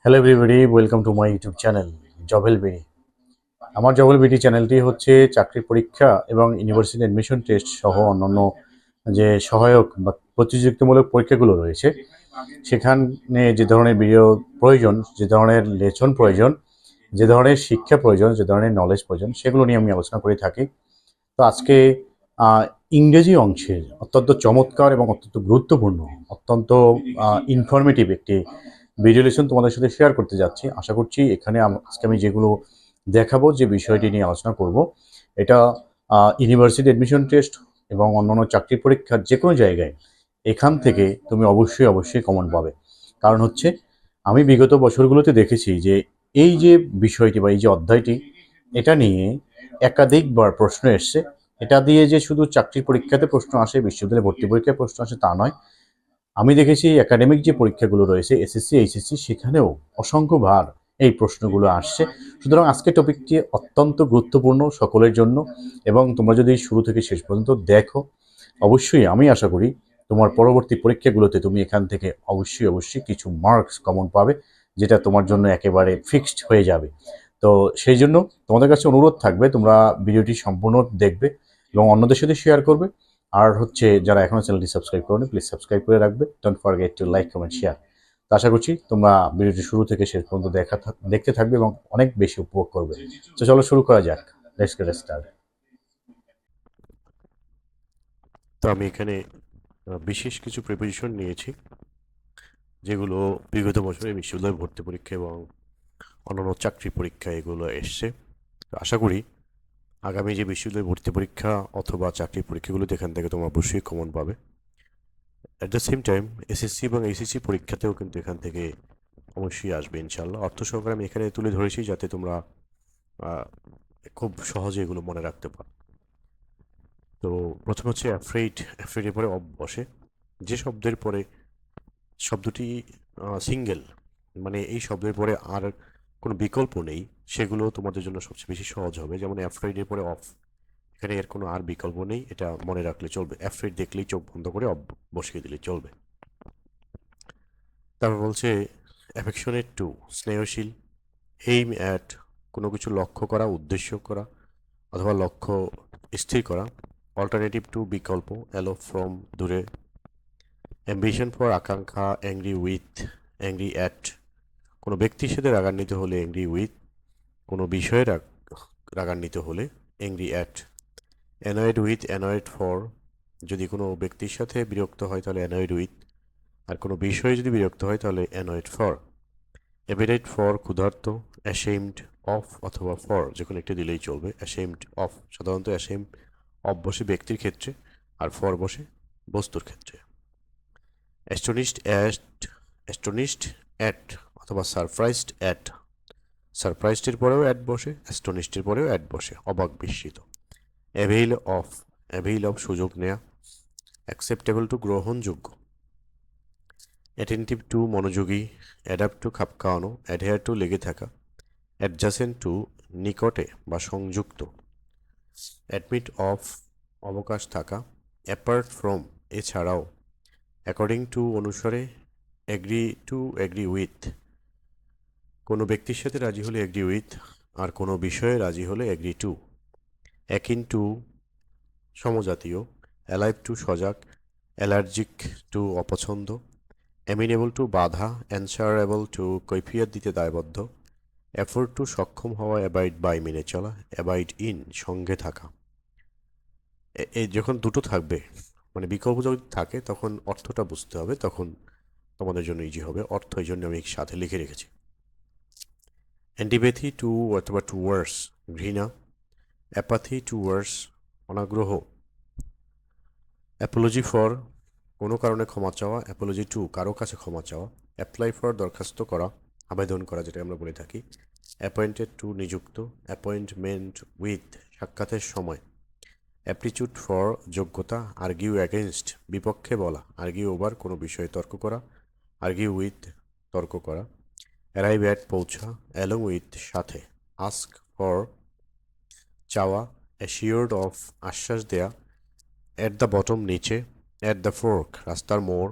Hello everybody, welcome to my YouTube channel Jobel BD. আমার Jobel BD চ্যানেলটি হচ্ছে চাকরি পরীক্ষা এবং ইউনিভার্সিটি অ্যাডমিশন টেস্ট সহ অন্যান্য যে সহায়ক বা প্রতিযোগিতামূলক পরীক্ষাগুলো রয়েছে সেখানে যে ধরনের ভিডিও প্রয়োজন, যে ধরনের লেসন প্রয়োজন, যে ধরনের শিক্ষা প্রয়োজন, যে ধরনের নলেজ প্রয়োজন, সেগুলো নিয়ে আমি আলোচনা করে থাকি। তো আজকে ইংরেজি অংশের অত্যন্ত চমৎকার এবং অত্যন্ত গুরুত্বপূর্ণ, অত্যন্ত ইনফরমেটিভ একটি ভিডিও লেসন তোমাদের সাথে শেয়ার করতে যাচ্ছি। আশা করছি এখানে আজকে আমি যেগুলো দেখাবো, যে বিষয়টি নিয়ে আলোচনা করব, এটা ইউনিভার্সিটি অ্যাডমিশন টেস্ট এবং অন্যান্য চাকরি পরীক্ষার যে কোনো জায়গায় এখান থেকে তুমি অবশ্যই অবশ্যই কমন পাবে। কারণ হচ্ছে আমি বিগত বছরগুলোতে দেখেছি যে এই যে বিষয়টি বা এই যে অধ্যায়টি, এটা নিয়ে একাধিকবার প্রশ্ন এসছে। এটা দিয়ে যে শুধু চাকরি পরীক্ষাতে প্রশ্ন আসে, বিশ্ববিদ্যালয়ে ভর্তি পরীক্ষায় প্রশ্ন আসে তা নয়। আমি দেখেছি একাডেমিক যে পরীক্ষাগুলো রয়েছে এসএসসি, এইচএসসি, সেখানেও অসংখ্যবার এই প্রশ্নগুলো আসছে। সুতরাং আজকের টপিকটি অত্যন্ত গুরুত্বপূর্ণ সকলের জন্য, এবং তোমরা যদি শুরু থেকে শেষ পর্যন্ত দেখো, অবশ্যই আমি আশা করি তোমার পরবর্তী পরীক্ষাগুলোতে তুমি এখান থেকে অবশ্যই অবশ্যই কিছু মার্কস কমন পাবে, যেটা তোমার জন্য একেবারে ফিক্সড হয়ে যাবে। তো সেই জন্য তোমাদের কাছে অনুরোধ থাকবে, তোমরা ভিডিওটি সম্পূর্ণ দেখবে এবং অন্যদের সাথে শেয়ার করবে। আর হচ্ছে যারা এখনো চ্যানেলটি সাবস্ক্রাইব করোনি, প্লিজ সাবস্ক্রাইব করে রাখবে। Don't forget to like, comment, share. তো আশা করছি তোমরা ভিডিওটি শুরু থেকে শেষ পর্যন্ত দেখতে থাকবে এবং অনেক বেশি উপভোগ করবে। তো চলো শুরু করা যাক। Let's get start. তো আমি এখানে বিশেষ কিছু প্রিপারেশন নিয়েছি, যেগুলো বিগত বছরে বিশ্ববিদ্যালয় ভর্তি পরীক্ষা এবং অন্যান্য চাকরি পরীক্ষা এগুলো এসছে। তো আশা করি আগামী যে বিশ্ববিদ্যালয় ভর্তি পরীক্ষা অথবা চাকরি পরীক্ষাগুলোতে এখান থেকে তোমরা অবশ্যই কমন পাবে। At the same time SSC এবং এইচএসসি পরীক্ষাতেও কিন্তু এখান থেকে অবশ্যই আসবে ইনশাল্লাহ। অর্থ সহকারে আমি এখানে তুলে ধরেছি যাতে তোমরা আহ, খুব সহজে এগুলো মনে রাখতে পারো। তো প্রথম হচ্ছে অ্যাফ্রেডের পরে অফ বসে। যে শব্দের পরে শব্দটি সিঙ্গেল, মানে এই শব্দের পরে আর কোনো বিকল্প নেই, সেগুলো তোমাদের জন্য সবচেয়ে বেশি সহজ হবে। যেমন অ্যাফ্রাইডের পরে অফ, এখানে এর কোনো আর বিকল্প নেই, এটা মনে রাখলে চলবে। অ্যাফ্রাইড দেখলেই চোখ বন্ধ করে অফ বসিয়ে দিলে চলবে। তারপর বলছে অ্যাফেকশনেট টু, স্নেহশীল। এইম অ্যাট, কোনো কিছু লক্ষ্য করা, উদ্দেশ্য করা অথবা লক্ষ্য স্থির করা। অল্টারনেটিভ টু, বিকল্প। অ্যালো, ফ্রম, দূরে। অ্যাম্বিশন ফর, আকাঙ্ক্ষা। অ্যাংরি উইথ, অ্যাংরি অ্যাট, কোনো ব্যক্তির সাথে রাগান্বিত হলে অ্যাংরি উইথ, কোনো বিষয়ে রাগান্বিত হলে angry at. Annoyed with, annoyed for, যদি কোনো ব্যক্তির সাথে বিরক্ত হয় তাহলে অ্যানয়েড উইথ, আর কোনো বিষয়ে যদি বিরক্ত হয় তাহলে অ্যানয়েড ফর। অ্যাপিটাইট ফর, ক্ষুধার্ত। অ্যাশেমড অফ অথবা ফর, যে কোনো একটি দিলেই চলবে। অ্যাশেমড অফ, সাধারণত অ্যাশেম অফ বসে ব্যক্তির ক্ষেত্রে আর ফর বসে বস্তুর ক্ষেত্রে। অ্যাস্টোনিশড অ্যাট, অ্যাস্টোনিশড অ্যাট অথবা সারপ্রাইজড অ্যাট, সারপ্রাইজডের পরেও অ্যাড বসে, অ্যাস্টোনিশডের পরেও অ্যাড বসে, অবাক বিস্মিত। অ্যাভেইল অফ, অ্যাভেইল অফ সুযোগ নেয়া। অ্যাকসেপ্টেবল টু, গ্রহণযোগ্য। অ্যাটেন্টিভ টু, মনোযোগী। অ্যাডাপ্ট টু, খাপ খাওয়ানো। অ্যাডহেয়ার টু, লেগে থাকা। অ্যাডজাসেন্ট টু, নিকটে বা সংযুক্ত। অ্যাডমিট অফ, অবকাশ থাকা। অ্যাপার্ট ফ্রম, এছাড়াও। অ্যাকর্ডিং টু, অনুসারে। অ্যাগ্রি টু, অ্যাগ্রি উইথ, কোনো ব্যক্তির সাথে রাজি হলে অ্যাগ্রি উইথ, আর কোনো বিষয়ে রাজি হলে অ্যাগ্রি টু। অ্যাকিন টু, সমজাতীয়। অ্যালাইভ টু, সজাগ। অ্যালার্জিক টু, অপছন্দ। অ্যামিনেবল টু, বাধা। অ্যানসারেবল টু, কৈফিয়ত দিতে দায়বদ্ধ। অ্যাফোর্ড টু, সক্ষম হওয়া। অ্যাবাইড বাই, মেনে চলা। অ্যাবাইড ইন, সঙ্গে থাকা। এই যখন দুটো থাকবে, মানে বিকল্প যদি থাকে, তখন অর্থটা বুঝতে হবে, তখন তোমাদের জন্য ইজি হবে। অর্থ এই জন্য আমি সাথে লিখে রেখেছি। অ্যান্টিপ্যাথি টু অথবা টুয়ার্ডস, ঘৃণা। অ্যাপাথি টুয়ার্ডস, অনাগ্রহ। অ্যাপোলজি ফর, কোনো কারণে ক্ষমা চাওয়া। অ্যাপোলজি টু, কারো কাছে ক্ষমা চাওয়া। অ্যাপ্লাই ফর, দরখাস্ত করা, আবেদন করা, যেটা আমরা বলে থাকি। অ্যাপয়েন্টেড টু, নিযুক্ত। অ্যাপয়েন্টমেন্ট উইথ, সাক্ষাতের সময়। অ্যাপটিচিউড ফর, যোগ্যতা। আর্গিউ অ্যাগেনস্ট, বিপক্ষে বলা। আর্গিউ ওভার, কোনো বিষয়ে তর্ক করা। আর্গিউ উইথ, তর্ক করা। অ্যারাইভ অ্যাট, পৌঁছা। অ্যালং উইথ, সাথে। আস্ক ফর, চাওয়া। অ্যাসিওর্ড অফ, আশ্বাস দেয়া। অ্যাট দ্য বটম, নিচে। অ্যাট দ্য ফোর্ক, রাস্তার মোড়।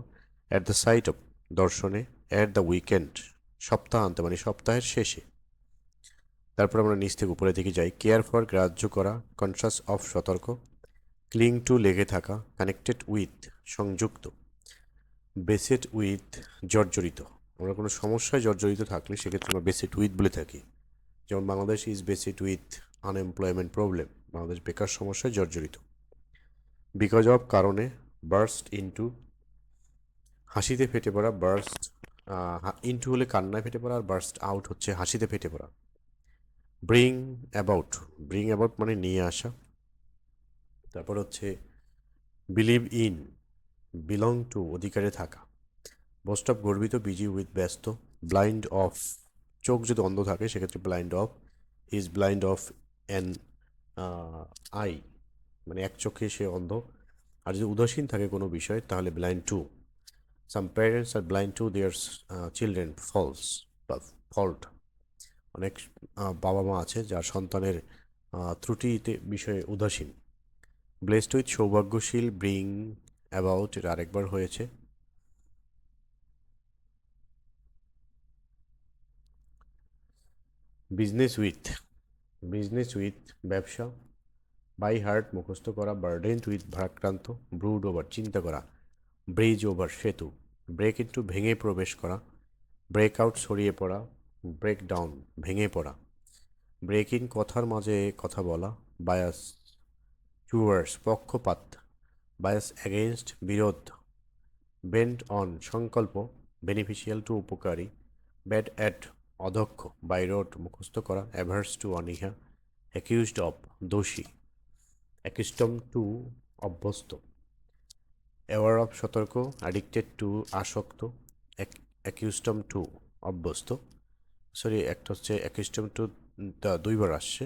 অ্যাট দ্য সাইট অফ, দর্শনে। অ্যাট দ্য উইকেন্ড, সপ্তাহান্তে মানে সপ্তাহের শেষে। তারপর আমরা নিচ থেকে উপরে দিকে যাই। কেয়ার ফর গ্রাহ্য করা, কনসাস অফ সতর্ক, ক্লিং টু লেগে থাকা, কানেক্টেড উইথ সংযুক্ত, বেসেড উইথ জর্জরিত। আমরা কোনো সমস্যায় জর্জরিত থাকলে সেক্ষেত্রে আমরা বেসেড উইথ বলে থাকি। যেমন Bangladesh is বেসেড with unemployment problem, Bangladesh বেকার সমস্যায় জর্জরিত। বিকজ অফ কারণে, বার্স্ট ইনটু হাসিতে ফেটে পড়া, বার্স্ট ইনটু হলে কান্নায় ফেটে পড়া, আর বার্স্ট আউট হচ্ছে হাসিতে ফেটে পড়া। ব্রিং অ্যাবাউট, ব্রিং অ্যাবাউট মানে নিয়ে আসা। তারপর হচ্ছে বিলিভ ইন, বিলং টু অধিকারে থাকা। মোস্ট অফ গর্বিত, বিজি উইথ ব্যস্ত। ব্লাইন্ড অফ, চোখ যদি অন্ধ থাকে সেক্ষেত্রে blind of, is blind of an I, মানে এক চোখে সে অন্ধ। আর যদি উদাসীন থাকে কোনো বিষয় তাহলে blind to. Some parents are blind to their children faults বা ফল্ট। অনেক বাবা মা আছে যার সন্তানের ত্রুটিতে বিষয়ে উদাসীন। ব্লেসড উইথ সৌভাগ্যশীল, ব্রিং অ্যাবাউট এটা আরেকবার হয়েছে। বিজনেস উইথ, বিজনেস উইথ ব্যবসা। বাই হার্ট মুখস্থ করা, বার্ডেন্ড উইথ ভারাক্রান্ত, ব্রুড ওভার চিন্তা করা, ব্রিজ ওভার সেতু, ব্রেক ইন্টু ভেঙে প্রবেশ করা, ব্রেক আউট ছড়িয়ে পড়া, ব্রেক ডাউন ভেঙে পড়া, ব্রেক ইন কথার মাঝে কথা বলা, বায়াস টুয়ার্স পক্ষপাত, বায়াস অ্যাগেনস্ট বিরোধ, বেন্ট অন সংকল্প, বেনিফিশিয়াল টু উপকারী, ব্যাড অ্যাট অদক্ষ, বাই রোড মুখস্থ করা, অ্যাভার্স টু অনীহা, অ্যাকিউজড অফ দোষী, অ্যাকিস্টম টু অভ্যস্ত, অ্যাওয়ার অফ সতর্ক, অ্যাডিক্টেড টু আসক্ত, অ্যাকিউস্টম টু অভ্যস্ত। সরি, একটা হচ্ছে অ্যাকিস্টম টু দুইবার আসছে,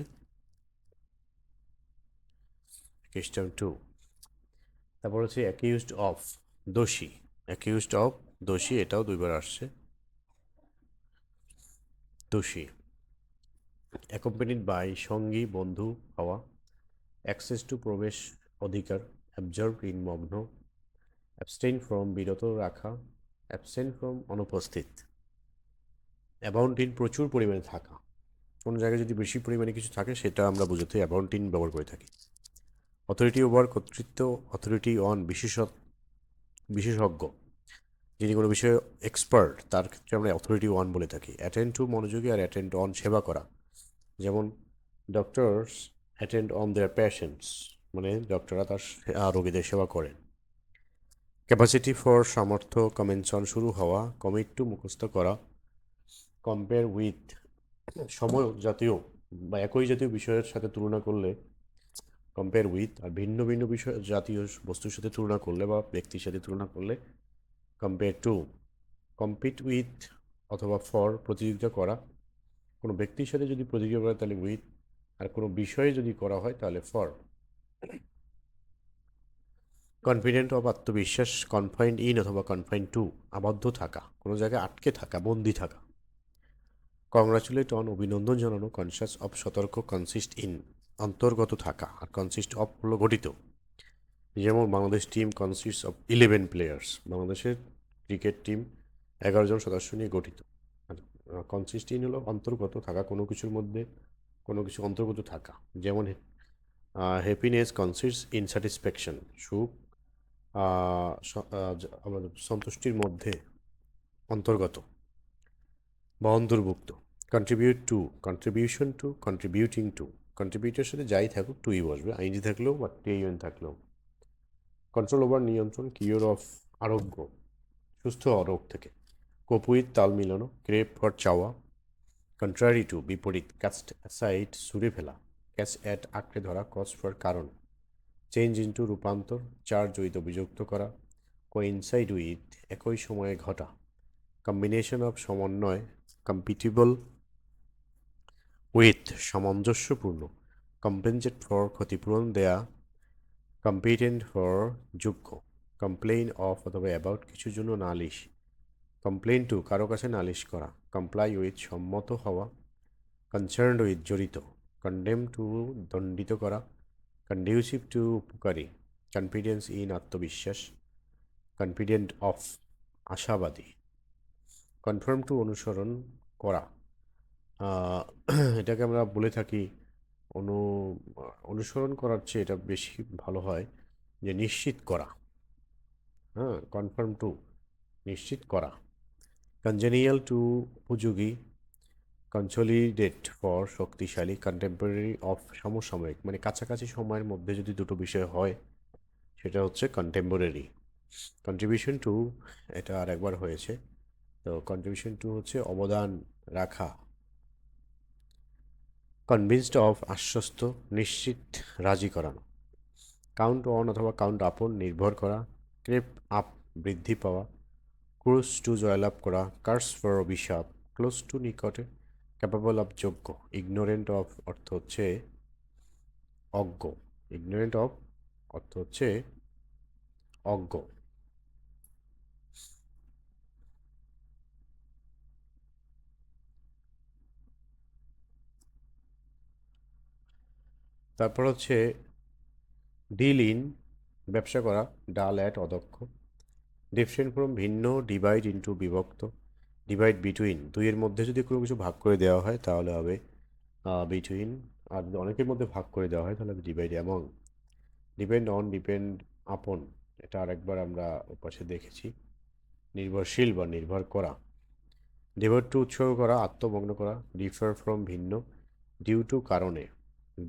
অ্যাকিস্টম টু। তারপর হচ্ছে অ্যাকিউজড অফ দোষী, অ্যাকিউজড অফ দোষী এটাও দুইবার আসছে, দোষী। অ্যাকম্পানিড বাই সঙ্গী বন্ধু হওয়া, অ্যাক্সেস টু প্রবেশ অধিকার, অ্যাবজর্ভ ইন মগ্ন, অ্যাবস্টেইন ফ্রম বিরত রাখা, অ্যাবসেন্ট ফ্রম অনুপস্থিত, অ্যাবাউন্ড ইন প্রচুর পরিমাণে থাকা। কোনো জায়গায় যদি বেশি পরিমাণে কিছু থাকে সেটা আমরা বোঝাতে অ্যাবাউন্ড ইন ব্যবহার করে থাকি। অথরিটি ওভার কর্তৃত্ব, অথরিটি অন বিশেষজ্ঞ, যিনি কোনো বিষয়ে এক্সপার্ট তার ক্ষেত্রে আমরা অথরিটি ওয়ান বলে থাকি। অ্যাটেন্ড টু মনোযোগী, আর অ্যাটেন্ড অন সেবা করা। যেমন doctors attend on their patients, মানে ডক্টররা তার রোগীদের সেবা করেন। ক্যাপাসিটি ফর সামর্থ্য, কমেন্টস অন শুরু হওয়া, কমিট টু মুখস্থ করা, কম্পেয়ার উইথ সময় জাতীয় বা একই জাতীয় বিষয়ের সাথে তুলনা করলে কম্পেয়ার উইথ, আর ভিন্ন ভিন্ন বিষয় জাতীয় বস্তুর সাথে তুলনা করলে বা ব্যক্তির সাথে তুলনা করলে কম্পেয়ার টু। কম্পিট উইথ অথবা ফর প্রতিযোগিতা করা, কোনো ব্যক্তির সাথে যদি প্রতিযোগিতা করে তাহলে উইথ, আর কোনো বিষয়ে যদি করা হয় তাহলে ফর। কনফিডেন্ট অফ আত্মবিশ্বাস, কনফাইন্ড ইন অথবা কনফাইন্ড টু আবদ্ধ থাকা, কোনো জায়গায় আটকে থাকা, বন্দি থাকা। কংগ্রাচুলেট অন অভিনন্দন জানানো, কনসাস অফ সতর্ক, কনসিস্ট ইন অন্তর্গত থাকা, আর কনসিস্ট অফ হলো গঠিত। যেমন Bangladesh team consist of 11 players, বাংলাদেশের ক্রিকেট টিম 11 জন সদস্য নিয়ে গঠিত। আর কনসিস্ট ইন হলো অন্তর্গত থাকা, কোনো কিছুর মধ্যে কোনো কিছু অন্তর্গত থাকা। যেমন হ্যাপিনেস কনসিস্ট ইন স্যাটিসফ্যাকশন, সুখ আমাদের সন্তুষ্টির মধ্যে অন্তর্গত বা অন্তর্ভুক্ত। Contribute to, contribution to, contributing to, কন্ট্রিবিউটের সাথে যাই থাকুক টুই বসবে, আইনজি থাকলেও বা টিএন থাকলেও। কন্ট্রোল ওভার নিয়ন্ত্রণ, কিওর অফ আরোগ্য, সুস্থ রোগ থেকে। কোপ উইথ তাল মিলানো, ক্রেপ ফর চাওয়া, কন্ট্রারি টু বিপরীত, কাস্ট অ্যাসাইড ছুঁড়ে ফেলা, ক্যাচ অ্যাট আঁকড়ে ধরা, কজ ফর কারণ, চেঞ্জ ইন্টু রূপান্তর, চার্জ উইথ অভিযুক্ত করা, কোইনসাইড উইথ একই সময়ে ঘটা, কম্বিনেশন অফ সমন্বয়, কম্পিটিবল উইথ সামঞ্জস্যপূর্ণ, কম্পেনসেট ফর ক্ষতিপূরণ দেয়া, কম্পিটেন্ট ফর যোগ্য, কমপ্লেইন অফ অথবা অ্যাবাউট কিছুর জন্য নালিশ, কমপ্লেইন টু কারো কাছে নালিশ করা, কমপ্লাই উইথ সম্মত হওয়া, কনসার্নড উইথ জড়িত, কন্ডেম টু দণ্ডিত করা, কন্ডিউসিভ টু উপকারী, কনফিডেন্স ইন আত্মবিশ্বাস, কনফিডেন্ট অফ আশাবাদী। কনফার্ম টু অনুসরণ করা, আহ, এটাকে আমরা বলে থাকি অনু অনুসরণ করার চেয়ে এটা বেশি ভালো হয় যে নিশ্চিত করা। হ্যাঁ, কনফার্ম টু নিশ্চিত করা। কনজেনিয়াল টু উপযোগী, কনসলিডেট ফর শক্তিশালী, কন্টেম্পোরারি অফ সমসাময়িক, মানে কাছাকাছি সময়ের মধ্যে যদি দুটো বিষয় হয় সেটা হচ্ছে কন্টেম্পোরারি। কন্ট্রিবিউশন টু, এটা আর একবার হয়েছে, তো কন্ট্রিবিউশন টু হচ্ছে অবদান রাখা। কনভিন্সড অফ আশ্বস্ত, নিশ্চিত, রাজি করানো। কাউন্ট অন অথবা কাউন্ট আপন নির্ভর করা। ক্রেপ আপ বৃদ্ধি পাওয়া। ক্রুজ টু জয়লাভ করা। কার্স ফর অভিশাপ। ক্লোজ টু নিকটে। ক্যাপাবল অফ যোগ্য। ইগনোরেন্ট অফ অর্থ হচ্ছে অজ্ঞ। ইগনোরেন্ট অফ অর্থ হচ্ছে অজ্ঞ। তারপর হচ্ছে ডিল ইন, ব্যবসা করা। ডাল অ্যাট, অদক্ষ। ডিফারেন্ট ফ্রম, ভিন্ন। ডিভাইড ইন্টু, বিভক্ত। ডিভাইড বিটুইন, দুইয়ের মধ্যে যদি কোনো কিছু ভাগ করে দেওয়া হয় তাহলে হবে বিটুইন, আর যদি অনেকের মধ্যে ভাগ করে দেওয়া হয় তাহলে হবে divide among. Depend on, depend আপন, এটা আরেকবার আমরা ওপাশে দেখেছি, নির্ভরশীল বা নির্ভর করা। ডিভোট টু, উৎসর্গ করা, আত্মমগ্ন করা। ডিফার ফ্রম, ভিন্ন। ডিউ টু, কারণে।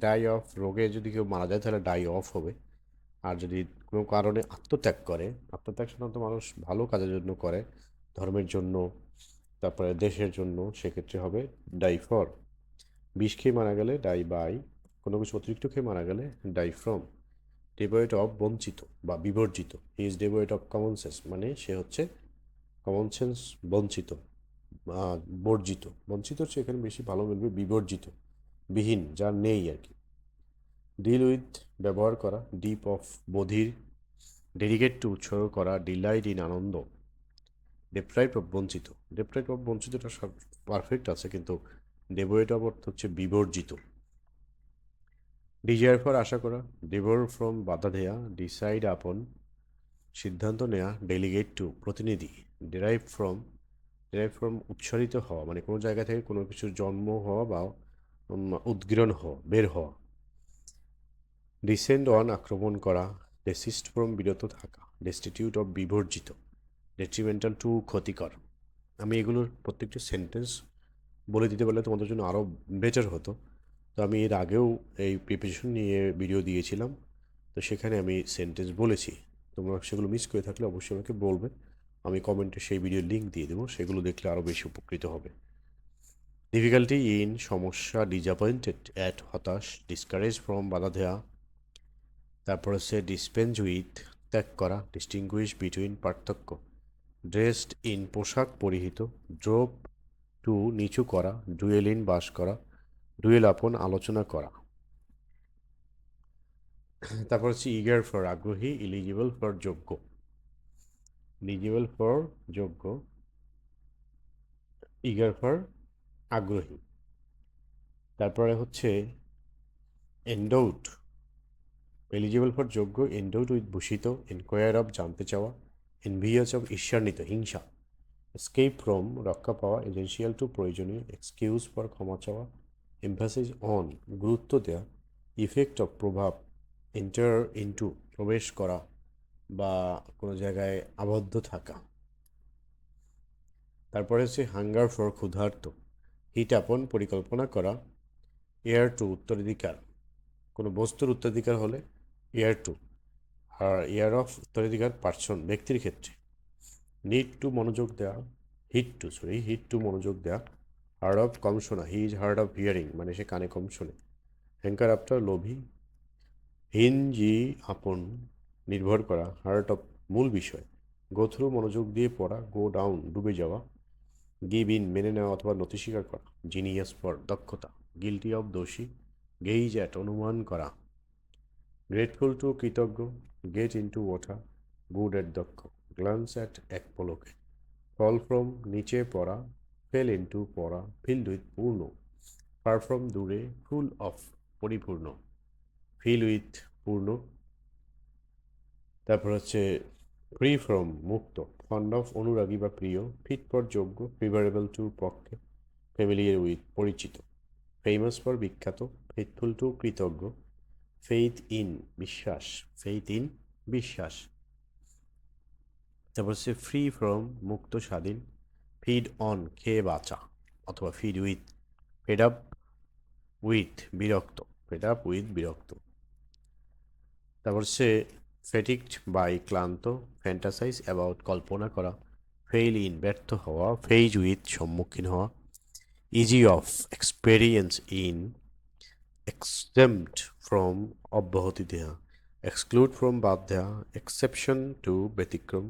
ডাই অফ, রোগে যদি কেউ মারা যায় তাহলে ডাই অফ হবে। আর যদি কোনো কারণে আত্মত্যাগ করে, আত্মত্যাগ সাধারণত মানুষ ভালো কাজের জন্য করে, ধর্মের জন্য, তারপরে দেশের জন্য, সেক্ষেত্রে হবে ডাই ফর। বিষ খেয়ে মারা গেলে ডাই বাই, কোনো কিছু অতিরিক্ত খেয়ে মারা গেলে ডাই ফ্রম। ডিভয়েড অফ, বঞ্চিত বা বিবর্জিত। He is devoid of common sense, মানে সে হচ্ছে কমন সেন্স বঞ্চিত, বর্জিত। বঞ্চিত হচ্ছে এখানে বেশি ভালো বলবে বিবর্জিত, বিহীন, যার নেই আর কি। ডিল উইথ, ব্যবহার করা। ডিপ অফ, বধির। ডেডিকেট টু, উৎসর্গ করা। ডিলাইট ইন, আনন্দ। ডেপ্রাইভ অফ, বঞ্চিত। ডেপ্রাইভ অফ, বঞ্চিতটা সব পারফেক্ট আছে, কিন্তু ডেভয়েড অফ অর্থ হচ্ছে বিবর্জিত। ডিজায়ার ফর, আশা করা। ডিভোর ফ্রম, বাধা দেয়া। ডিসাইড আপন, সিদ্ধান্ত নেওয়া। ডেলিগেট টু, প্রতিনিধি। ডেরাইভ ফ্রম, ডেরাইভ ফ্রম উৎসারিত হওয়া, মানে কোনো জায়গা থেকে কোনো কিছুর জন্ম হওয়া বা উদ্গীরণ হওয়া, বের হওয়া। ডিসেন্ড অন, আক্রমণ করা। ডেসিস্ট ফ্রম, বিরত থাকা। ডেস্টিটিউট অফ, বিবর্জিত। ডেট্রিমেন্টাল টু, ক্ষতিকর। আমি এগুলোর প্রত্যেকটি সেন্টেন্স বলে দিতে পারলে তোমাদের জন্য আরও বেটার হতো। তো আমি এর আগেও এই প্রিপারেশন নিয়ে ভিডিও দিয়েছিলাম, তো সেখানে আমি সেন্টেন্স বলেছি। তোমরা সেগুলো মিস করে থাকলে অবশ্যই আমাকে বলবে, আমি কমেন্টে সেই ভিডিওর লিঙ্ক দিয়ে দেবো, সেগুলো দেখলে আরও বেশি উপকৃত হবে। ডিফিকাল্টি ইন, সমস্যা। ডিসঅ্যাপয়েন্টেড অ্যাট, হতাশ। ডিসকারেজ ফ্রম, বাধা দেওয়া। তারপর হচ্ছে ডিসপেন্স উইথ, ত্যাগ করা। ডিস্টিংগুইশ বিটুইন, পার্থক্য। ড্রেসড ইন, পোশাক পরিহিত। ড্রপ টু, নিচু করা। ডুয়েল ইন, বাস করা। ডুয়েল আপন, আলোচনা করা। তারপর হচ্ছে ইগার ফর, আগ্রহী। ইলিজিবল ফর, যোগ্য। ইলিজিবল ফর, যোগ্য। ইগার ফর, আগ্রহী। তারপরে হচ্ছে এন্ডোড, এলিজিবল ফর, যোগ্য। এন্ডোড উইথ, ভূষিত। এনকোয়ার অফ, জানতে চাওয়া। এনভিয়াস অফ, ঈর্ষান্বিত, হিংসা। এসকেপ ফ্রম, রক্ষা পাওয়া। এজেন্সিয়াল টু, প্রয়োজনীয়। এক্সকিউজ ফর, ক্ষমা চাওয়া। এমফাসিস অন, গুরুত্ব দেওয়া। ইফেক্ট অফ, প্রভাব। এন্টার ইনটু, প্রবেশ করা বা কোনো জায়গায় আবদ্ধ থাকা। তারপরে হচ্ছে হাঙ্গার ফর, ক্ষুধার্ত। হিট আপন, পরিকল্পনা করা। এয়ার টু, উত্তরাধিকার। কোনো বস্তুর উত্তরাধিকার হলে এয়ার টু। আর এয়ার অফ, উত্তরাধিকার পার্সন, ব্যক্তির ক্ষেত্রে। নিড টু, মনোযোগ দেওয়া। হিট টু মনোযোগ দেওয়া। হার্ড অফ, কম শোনা। He is hard of hearing, মানে সে কানে কম শোনে। হ্যাঙ্কার আফটার, লোভী। হিনজি আপন, নির্ভর করা। হার্ট অফ, মূল বিষয়। গো থ্রু, মনোযোগ দিয়ে পড়া। গো ডাউন, ডুবে যাওয়া। গিভ ইন, মেনে নেওয়া অথবা নথি স্বীকার করা। জিনিয়াস ফর, দক্ষতা। গিলটি অফ, দোষী। গেইজ অ্যাট, অনুমান করা। গ্রেটফুল টু, কৃতজ্ঞ। গেট ইন্টু, ওঠা। গুড অ্যাট, দক্ষ। গ্লান্স অ্যাট, এক পলকে। ফল ফ্রম, নিচে পড়া। ফেল ইন্টু, পড়া। ফিল্ড উইথ, পূর্ণ। ফার ফ্রম, দূরে। ফুল অফ, পরিপূর্ণ। ফিল উইথ, পূর্ণ। তারপর হচ্ছে ফ্রি ফ্রম, মুক্ত। ফান্ড অফ অনুরাগী বা প্রিয়, ফিট ফর যোগ্য, ফেভারেবল টু পক্ষে, ফ্যামিলিয়ার উইথ পরিচিত, ফেমাস ফর বিখ্যাত, ফেথফুল টু কৃতজ্ঞ, ফেইথ ইন বিশ্বাস, ফেইথ ইন বিশ্বাস। তারপর হচ্ছে ফ্রি ফ্রম মুক্ত স্বাধীন, ফিড অন খেয়ে বাঁচা অথবা feed with, fed up with বিরক্ত, ফেড আপ উইথ বিরক্ত। তারপর হচ্ছে ফেটিকড বাই ক্লান্ত, ফ্যান্টাসাইজ অ্যাবাউট কল্পনা করা, ফেইল ইন ব্যর্থ হওয়া, ফেইজ উইথ সম্মুখীন হওয়া, easy of experience in, exempted from অব্যাহতি দেয়া, এক্সক্লুড ফ্রম বাদ দেয়া, এক্সেপশন টু ব্যতিক্রম,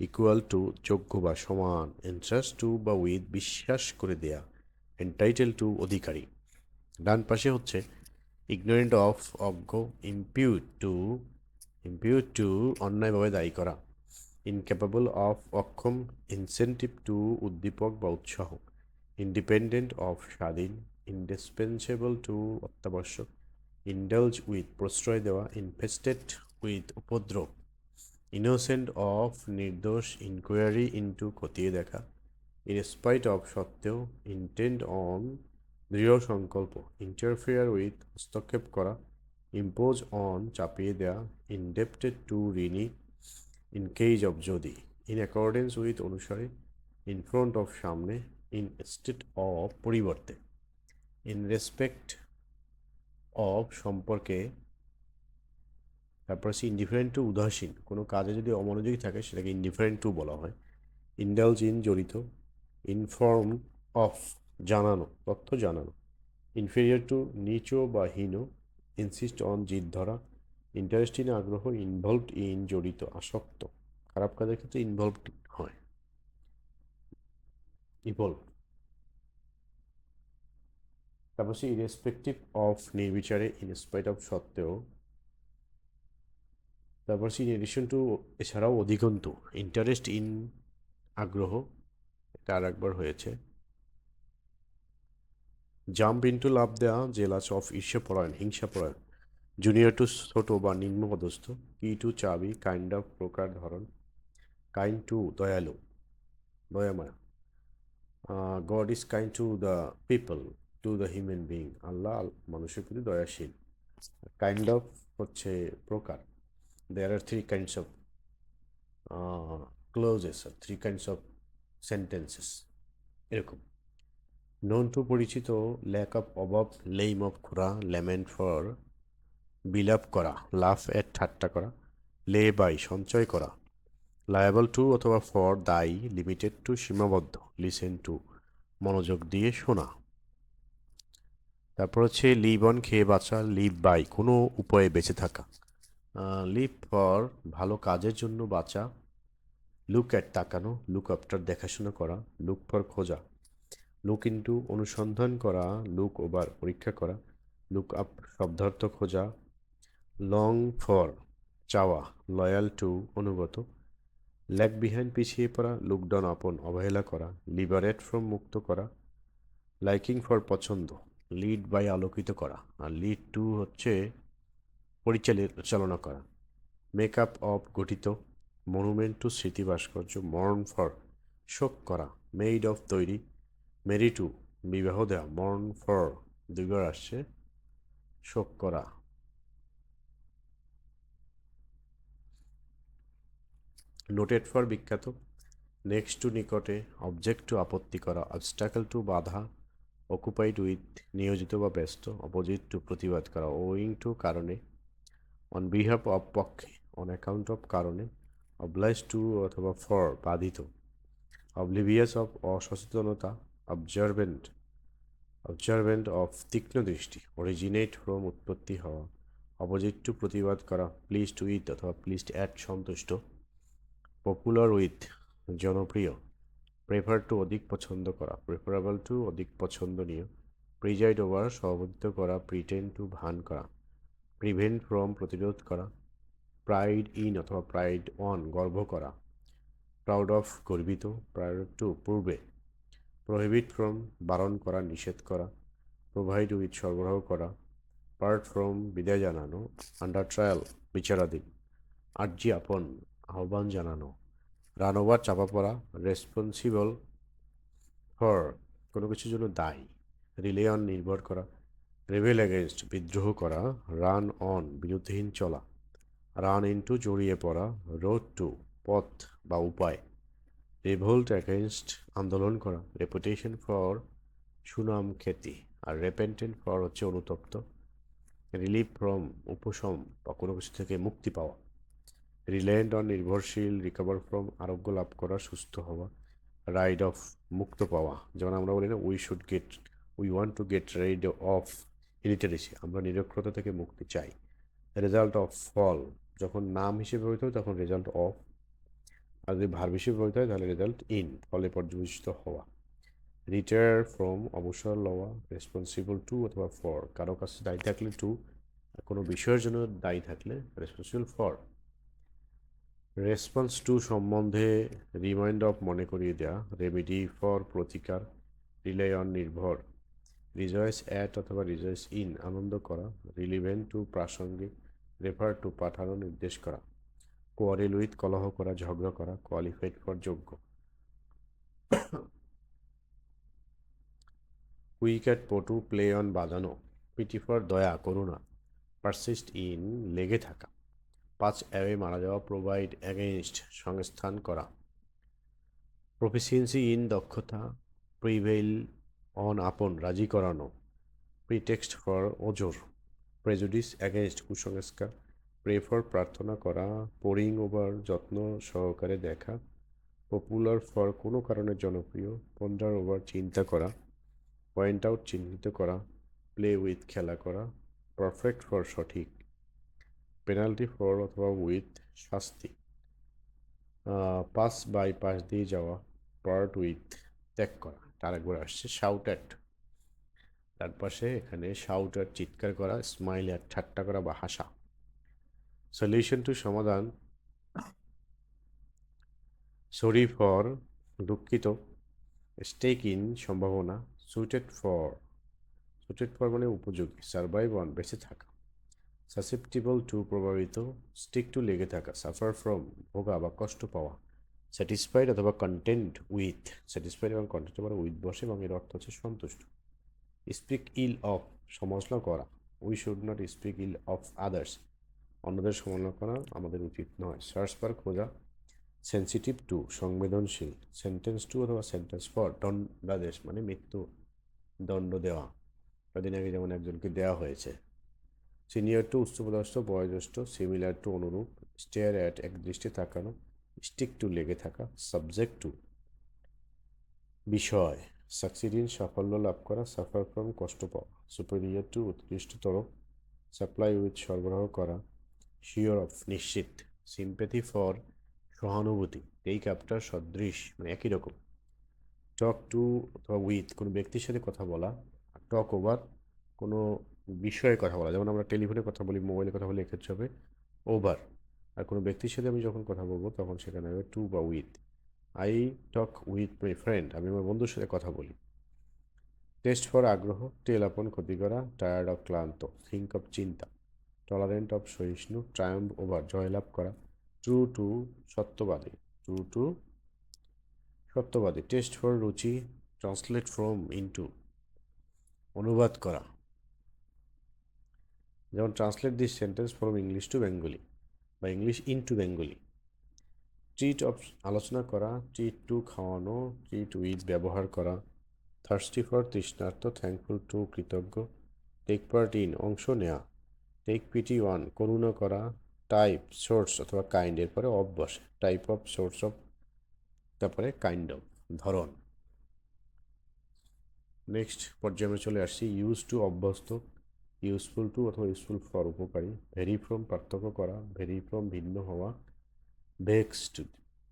ইকুয়াল টু যোগ্য বা সমান, ইন্টারেস্ট টু বা উইথ বিশ্বাস করে দেয়া, এন্টাইটেল টু অধিকারী। ডান পাশে হচ্ছে ইগনোরেন্ট অফ অজ্ঞ, ইম্পিউট টু অন্যায়ভাবে দায়ী করা, ইনক্যাপাবল অফ অক্ষম, ইনসেন্টিভ টু উদ্দীপক বা উৎসাহ, ইন্ডিপেন্ডেন্ট অফ স্বাধীন, ইন্ডিসপেন্সেবল টু অত্যাবশ্যক, ইন্ডালজ উইথ প্রশ্রয় দেওয়া, ইনফেস্টেড উইথ উপদ্রব, ইনোসেন্ট অফ নির্দোষ, ইনকোয়ারি ইন্টু খতিয়ে দেখা, ইন স্পাইট অফ সত্ত্বেও, ইন্টেন্ট অন দৃঢ় সংকল্প, ইন্টারফেয়ার উইথ হস্তক্ষেপ করা, ইম্পোজ অন চাপিয়ে দেয়া, ইনডেপ্টেড টু ঋণী, ইন কেজ অফ যদি, ইন অ্যাকর্ডেন্স উইথ অনুসারে, ইন ফ্রন্ট অফ সামনে, ইন স্টেট অফ পরিবর্তে, ইন রেসপেক্ট অফ সম্পর্কে। তারপর হচ্ছে ইনডিফারেন্ট টু উদাসীন, কোনো কাজে যদি অমনোযোগী থাকে সেটাকে ইনডিফারেন্ট টু বলা হয়, ইন্ডালজ ইন জড়িত, ইনফর্ম অফ জানানো তথ্য জানানো, ইনফেরিয়র টু নিচু বা হীন, ইনসিস্ট অন জিদ ধরা, ইন্টারেস্ট ইন আগ্রহ, ইনভলভড ইন জড়িত আসক্ত, খারাপ কাজের ক্ষেত্রে ইনভলভড হয়, ইভলভ। তারপর হচ্ছে ইরেসপেক্টিভ অফ নির্বিচারে, ইনস্পাইট অফ সত্ত্বেও। তারপর হচ্ছে ইন এডিশন টু এছাড়াও অধিকন্তু, ইন্টারেস্ট ইন আগ্রহ, এটা আর একবার হয়েছে। জাম্প ইন্টু লাভ দেওয়া, জেলাস অফ ঈর্ষাপরায়ণ হিংসাপরায়ণ, জুনিয়র টু ছোট বা নিম্নপদস্থ, কি টু চাবি, কাইন্ড অফ প্রকার ধরন, কাইন্ড টু দয়ালু দয়াময়, God is kind to the people, to the human being, Allah মানুষের প্রতি দয়াশীল। কাইন্ড অফ হচ্ছে প্রকার, there are three kinds of clauses, three kinds of sentences, এরকম। নোন টু পরিচিত, ল্যাক অফ অভাব, লেইম অফ খোরা, ল্যামেন্ট ফর বিলাপ করা, লাফ এট ঠাট্টা করা, লে বাই সঞ্চয় করা, লায়াবল টু অথবা ফর দায়ী, লিমিটেড টু সীমাবদ্ধ, লিসেন টু মনোযোগ দিয়ে শোনা। তারপর হচ্ছে লিভ অন খেয়ে বাঁচা, লিভ বাই কোনো উপায়ে বেঁচে থাকা, লিভ ফর ভালো কাজের জন্য বাঁচা, লুক অ্যাট তাকানো, লুক আফটার দেখাশোনা করা, লুক ফর খোঁজা, লুক ইন্টু অনুসন্ধান করা, লুক ওভার পরীক্ষা করা, লুক আপ শব্দার্থ খোঁজা, লং ফর চাওয়া, লয়াল টু অনুগত, ল্যাগ বিহাইন্ড পিছিয়ে পড়া, লুক ডাউন আপন অবহেলা করা, লিবারেট ফ্রম মুক্ত করা, লাইকিং ফর পছন্দ, লিড বাই আলোকিত করা, আর লিড টু হচ্ছে পরিচালনা করা, মেকআপ অফ গঠিত, মনুমেন্ট টু স্মৃতি ভাস্কর্য, মর্ন ফর শোক করা, মেইড অফ তৈরি, মেরি টু বিবাহ দেওয়া, মর্ন ফর দুইবার আসছে শোক করা। নোটেড ফর বিখ্যাত, নেক্সট টু নিকটে, অবজেক্ট টু আপত্তি করা, অবস্টাকল টু বাধা, অকুপাইড উইথ নিয়োজিত বা ব্যস্ত, অপোজিট টু প্রতিবাদ করা, ওয়িং টু কারণে, অন বিহাফ অফ পক্ষে, অন অ্যাকাউন্ট অফ কারণে, অবলাইজ টু অথবা ফর বাধিত, অবলিভিয়াস অফ অসচেতনতা, অবজারভেন্ট অফ তীক্ষ্ণ দৃষ্টি, অরিজিনেট ফ্রম উৎপত্তি হওয়া, অপোজিট টু প্রতিবাদ করা, প্লিজড উইথ অথবা প্লিজড অ্যাট সন্তুষ্ট, পপুলার উইথ জনপ্রিয়, প্রেফার টু অধিক পছন্দ করা, প্রেফারেবল টু অধিক পছন্দনীয়, প্রিজাইড ওভার সভাপতিত্ব করা, প্রিটেন্ড টু ভান করা, প্রিভেন্ট ফ্রম প্রতিরোধ করা, প্রাইড ইন অথবা প্রাইড অন গর্ব করা, প্রাউড অফ গর্বিত, প্রায়র টু পূর্বে, প্রহিবিট ফ্রম বারণ করা নিষেধ করা, প্রোভাইড উইথ সরবরাহ করা, পার্ট ফ্রম বিদায় জানানো, আন্ডার ট্রায়াল বিচারাধীন, আর্জি আপন আহ্বান জানানো, রান ওভার চাপা পড়া, রেসপন্সিবল ফর কোনো কিছুর জন্য দায়ী, রিলে অন নির্ভর করা, রেবেল এগেনস্ট বিদ্রোহ করা, রান অন বিরুদ্ধহীন চলা, রান ইনটু জড়িয়ে পড়া, রোড টু পথ বা উপায়, রিভোল্ট অ্যাগেনস্ট আন্দোলন করা, রেপুটেশন ফর সুনাম খ্যাতি, আর রেপেন্টেন্ট ফর হচ্ছে অনুতপ্ত, রিলিফ ফ্রম উপশম বা কোনো কিছু থেকে মুক্তি পাওয়া, রিলায়েন্ট অন নির্ভরশীল, রিকভার ফ্রম আরোগ্য লাভ করা, সুস্থ হওয়া, রাইড অফ মুক্ত পাওয়া, যেমন আমরা বলি না we want to get ride of illiteracy, আমরা নিরক্ষরতা থেকে মুক্তি চাই, রেজাল্ট অফ ফল, যখন নাম হিসেবে ব্যবহৃত হয় তখন রেজাল্ট অফ, আর যদি ভার্ব হিসেবে ব্যবহৃত হয় তাহলে রেজাল্ট ইন, ফলে পর্যবেসিত হওয়া, রিটায়ার ফ্রম অবসর লওয়া, রেসপন্সিবল টু অথবা ফর, কারো কাছে দায়ী থাকলে টু, কোনো বিষয়ের জন্য দায়ী থাকলে রেসপন্সিবল ফর, রেসপন্স টু সম্বন্ধে, রিমাইন্ড অফ মনে করিয়ে দেওয়া, রেমেডি ফর প্রতিকার, রিলাই অন নির্ভর, রিজয়েস অ্যাট অথবা রিজয়েস ইন আনন্দ করা, রিলিভেন্ট টু প্রাসঙ্গিক, রেফার টু পাঠানো নির্দেশ করা, কোয়ারেল উইথ কলহ করা ঝগড়া করা, কোয়ালিফাইড ফর যোগ্য, কুইক অ্যাট পটু প্লে অন বাজানো, পিটি ফর দয়া করুণা, পারসিস্ট ইন লেগে থাকা, পাঁচ অ্যাওয়ে মারা যাওয়া, প্রোভাইড অ্যাগেনস্ট সংস্থান করা, প্রফিসিয়েন্সি ইন দক্ষতা, প্রিভেইল অন আপন রাজি করানো, প্রিটেক্সট ফর ওজোর, প্রেজুডিস অ্যাগেনস্ট কুসংস্কার, প্রে ফর প্রার্থনা করা, পোরিং ওভার যত্ন সহকারে দেখা, পপুলার ফর কোনো কারণে জনপ্রিয়, পন্ডার ওভার চিন্তা করা, পয়েন্ট আউট চিহ্নিত করা, প্লে উইথ খেলা করা, পারফেক্ট ফর সঠিক, পেনাল্টি ফর অথবা উইথ শাস্তি, পাস বাই পাশ দিয়ে যাওয়া, পার্ট উইথ ত্যাগ করা, তার একবার আসছে শাউট অ্যাট, তার পাশে এখানে শাউট অ্যাট চিৎকার করা, স্মাইল অ্যাট ঠাট্টা করা বা হাসা, সলিউশন টু সমাধান, সরি ফর দুঃখিত, স্টেক ইন সম্ভাবনা, সুটেড ফর মানে উপযোগী, সার্ভাইভ অন বেঁচে থাকা, সাসেপ্টিবল টু প্রভাবিত, স্টিক টু লেগে থাকা, সাফার ফ্রম ভোগা বা কষ্ট পাওয়া, স্যাটিসফাইড অথবা কন্টেন্ট উইথ, স্যাটিসফাইড এবং কন্টেন্ট আবার উইথ বসে এবং এর অর্থ হচ্ছে সন্তুষ্ট, স্পিক ইল অফ সমালোচনা করা, we should not speak ill of others, অন্যদের সমালোচনা করা আমাদের উচিত নয়, সার্চ ফর খোঁজা, সেন্সিটিভ টু সংবেদনশীল, সেন্টেন্স টু অথবা সেন্টেন্স ফর দণ্ডাদেশ মানে মৃত্যু দণ্ড দেওয়া, কদিন আগে যেমন একজনকে দেওয়া হয়েছে, সিনিয়র টু উচ্চপদস্থ বয়োজ্যেষ্ঠ, সিমিলার টু অনুরূপ, স্টেয়ার অ্যাট এক দৃষ্টি তাকানো, স্টিক টু লেগে থাকা, সাবজেক্ট টু বিষয়, সাকসিড ইন সাফল্য লাভ করা, সাফার ফ্রম কষ্ট পাওয়া, সুপেরিয়র টু উৎকৃষ্টতর, সাপ্লাই উইথ সরবরাহ করা, শিওর অফ নিশ্চিত, সিম্প্যাথি ফর সহানুভূতি, টেক আফটার সদৃশ মানে একই রকম, টক টু অথবা উইথ কোনো ব্যক্তির সাথে কথা বলা, টক ওভার কোনো বিষয়ে কথা বলা, যেমন আমরা টেলিফোনে কথা বলি, মোবাইলে কথা বলি, এক্ষেত্রে হবে ওভার, আর কোনো ব্যক্তির সাথে আমি যখন কথা বলবো তখন সেখানে হবে টু বা with, I talk with my friend, আমি আমার বন্ধুর সাথে কথা বলি, টেস্ট ফর আগ্রহ, টেল আপন ক্ষতি করা, টায়ার্ড অফ ক্লান্ত, থিঙ্ক অফ চিন্তা, টলারেন্ট অফ সহিষ্ণু, ট্রায়াম্ফ ওভার জয়লাভ করা, ট্রু টু সত্যবাদী, টেস্ট ফর রুচি, ট্রান্সলেট ফ্রম ইনটু অনুবাদ করা, যেমন translate this sentence from English to Bengali বা English into Bengali, treat of আলোচনা করা, ট্রিট টু খাওয়ানো, ট্রিট উইথ ব্যবহার করা, থার্স্টি ফর তৃষ্ণার্ত, থ্যাঙ্কফুল টু কৃতজ্ঞ, টেক পার্ট ইন অংশ নেওয়া, টেক পিটি ওয়ান করুণা করা, টাইপ সোর্স অথবা কাইন্ড এর পরে অফ বসে, টাইপ অফ সোর্স অফ তারপরে কাইন্ড অফ ধরন। নেক্সট পর্যায়ে আমরা চলে আসছি ইউজ টু অভ্যস্ত, ইউজফুল টু অথবা ইউজফুল ফর উপকারী, ভেরি ফ্রম পার্থক্য করা, ভেরি ফ্রম ভিন্ন হওয়া,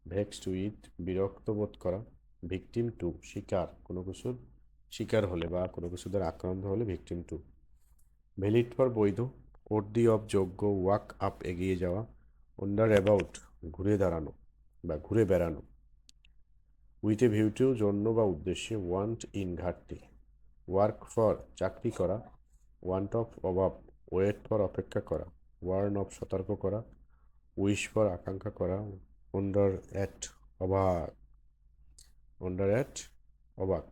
ভেক্সড উইথ বিরক্ত বোধ করা, ভিকটিম টু শিকার কোনো কিছুর শিকার হলে বা কোনো কিছু দ্বারা আক্রান্ত হলে ভিকটিম টু, ভ্যালিড ফর বৈধ, ওর্দি অফ যোগ্য, ওয়াক আপ এগিয়ে যাওয়া, ওন্ডার অ্যাবাউট ঘুরে দাঁড়ানো বা ঘুরে বেড়ানো, উইথ এ ভিউ টু জন্য বা উদ্দেশ্যে, ওয়ান্ট ইন ঘাটতি, ওয়ার্ক ফর চাকরি করা, ওয়ান্ট অফ অভাব, ওয়েট ফর অপেক্ষা করা, ওয়ার্ন অফ সতর্ক করা, উইশ ফর আকাঙ্ক্ষা করা, ওন্ডার অ্যাট অবাক, ওয়ান্ডার অ্যাট, অবাক।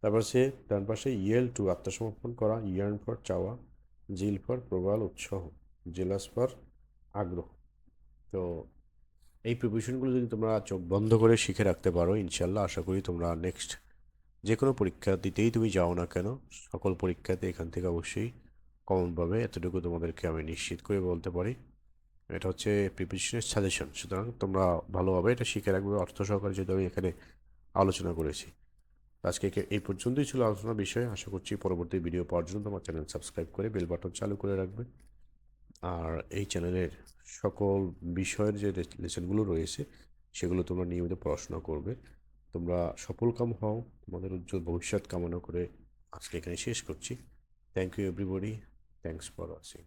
তারপর সে ডান পাশে ইয়েল টু আত্মসমর্পণ করা, ইয়ার্ন ফর চাওয়া, জিল ফর প্রবল উৎসাহ, জেলাস ফর আগ্রহ। তো এই প্রিপারেশনগুলো যদি তোমরা চোখ বন্ধ করে শিখে রাখতে পারো, ইনশাল্লাহ আশা করি তোমরা নেক্সট যে কোনো পরীক্ষা দিতেই তুমি যাও না কেন, সকল পরীক্ষাতে এখান থেকে অবশ্যই কমন পাবে, এতটুকু তোমাদেরকে আমি নিশ্চিত করে বলতে পারি। এটা হচ্ছে প্রিপারেশনের সাজেশন, সুতরাং তোমরা ভালোভাবে এটা শিখে রাখবে অর্থ সহকারে, যেহেতু আমি এখানে আলোচনা করেছি। আজকে এই পর্যন্তই ছিল আলোচনার বিষয়। আশা করছি পরবর্তী ভিডিও পাওয়ার জন্য তোমার চ্যানেল সাবস্ক্রাইব করে বেল বাটন চালু করে রাখবে। আর এই চ্যানেলের সকল বিষয়ের যে লেসনগুলো রয়েছে সেগুলো তোমরা নিয়মিত পড়াশোনা করবে। তোমরা সফলকাম হও, তোমাদের উজ্জ্বল ভবিষ্যৎ কামনা করে আজকে এখানে শেষ করছি। Thank you everybody, thanks for watching.